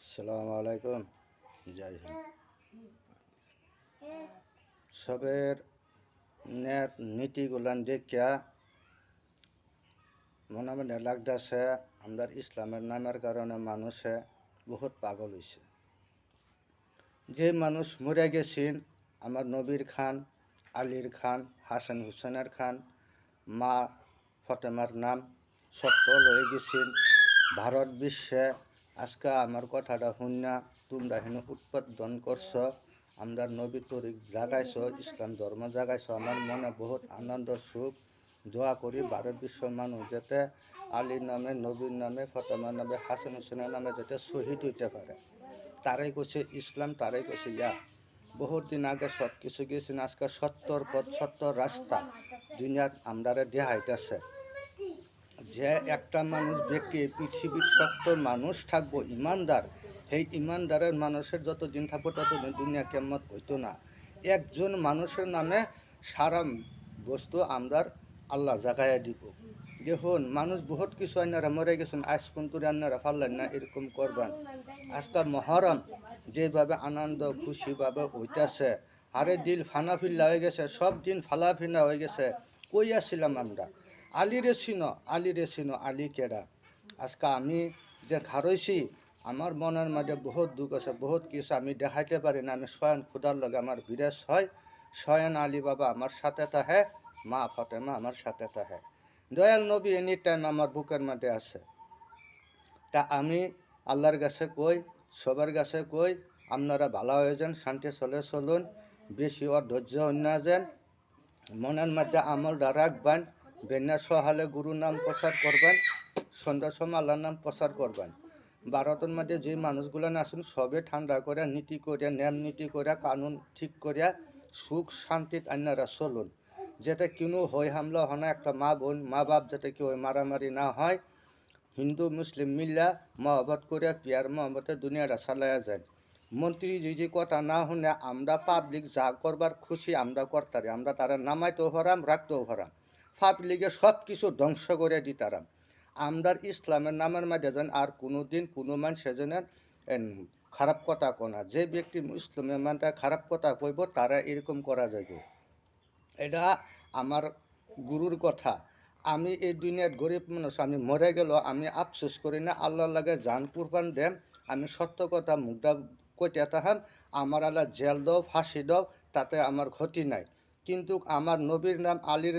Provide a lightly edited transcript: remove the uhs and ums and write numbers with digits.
আসসালামু আলাইকুম। জয় হিন্দ। সবের নীতিগুলান দেখিয়া মনে মনে লাগতেছে আমরা ইসলামের নামের কারণে মানুষে বহুত পাগল হয়েছে। যে মানুষ মরে গেছেন আমার নবীর খান, আলীর খান, হাসান হুসেনের খান, মা ফতেমার নাম সত্য লয়ে গেছেন ভারত বিশ্বে। আজকে আমার কথাটা শুনিয়া তোমরা হেন উৎপাদন করছ, আমরা নবী তরিক জাগাইছ, ইসলাম ধর্ম জাগাইছ। আমার মনে বহুত আনন্দ সুখ। দোয়া করি ভারত বিশ্বের মানুষ যাতে আলীর নামে, নবীর নামে, ফতেমার নামে, হাসান হুসেনের নামে যাতে শহীদ হইতে পারে। তারাই করছে ইসলাম, তারাই করছে বহুত দিন আগে সব কিছু গেছেন। আজকে সত্যর পথ, সত্যর রাস্তা দুনিয়ার আমরারে দেখাইতেছে যে একটা মানুষ ব্যক্তি পৃথিবীর সত্য মানুষ থাকবো ইমানদার, সেই ইমানদারের মানুষের যত দিন থাকবো ততদিন দুনিয়া কেমত হইতো না। একজন মানুষের নামে সারা বস্তু আমরার আল্লাহ জাগাইয়া দিব। দেখুন মানুষ বহুত কিছু আন্নারা মরে গেছেন, আজ পর্যন্ত আন্নারা পারলেন না এরকম করবেন। আজকে মহরম যেভাবে আনন্দ খুশিভাবে হইতেছে, আরে দিল ফানাফিল্লা হয়ে গেছে, সব দিন ফালাফিনা হয়ে গেছে। কই আসছিলাম আমরা? আলীরে চিনো, আলী কেডা? আজকে আমি যে খারইছি আমার মনের মাঝে বহুত দুঃখ আছে, বহুত কিছু আমি দেখাইতে পারি না। আমি স্বয়ং খুদার লগে আমার বিরেশ হয়, স্বয়ং আলী বাবা আমার সাথে তাহে, মা ফতেমা আমার সাথে তাহে। দয়াল নবী এনি টাইম আমার বুকের মধ্যে আছে। তা আমি আল্লাহর কাছে কই, সবার কাছে কই, আপনারা ভালো হয়ে যান, শান্তি চলুন, বেশি ধৈর্য অন্য যান, মনের মধ্যে আমলটা রাখবেন, বেন্যা সহালে গুরুর নাম প্রচার করবেন, সন্ধ্যার সময় আল্লাহর নাম প্রচার করবেন। ভারতের মধ্যে যে মানুষগুলো আসুন সবে ঠান্ডা করে, নীতি করে, নিয়ম নীতি করে, কানুন ঠিক করে সুখ শান্তিত আন্নারা চলুন, যাতে কোনো হই হামলা হয় না। একটা মা বোন, মা বাপ যাতে কেউ মারামারি না হয়। হিন্দু মুসলিম মিল্লা মহব্বত করে পিয়ার মহব্বতে দুনিয়াটা চালাইয়া যায়। মন্ত্রী যে কথা না শুনে আমরা পাবলিক যা করবার খুশি আমরা করতারি, আমরা তারা নামাইতেও ভরাম, রাখতেও ভরাম, পাবলিকে সব কিছু ধ্বংস করে দিতারাম। আমরা ইসলামের নামের মাঝে যেন আর কোনো দিন কোনো মানুষ যেন খারাপ কথা কোনা। যে ব্যক্তি ইসলামের মানে খারাপ কথা কইব তারা এরকম করা যাবে। এটা আমার গুরুর কথা। আমি এই দুনিয়ার গরিব মানুষ, আমি মরে গেল আমি আফসোস করি না, আল্লাহর লাগে জান কুরবান দেন। আমি সত্য কথা মুখটা কইতে তাহাম, আমার আল্লাহ জেল দাও, ফাঁসি দাও, তাতে আমার ক্ষতি নাই। কিন্তু আমার নবীর নাম আলীর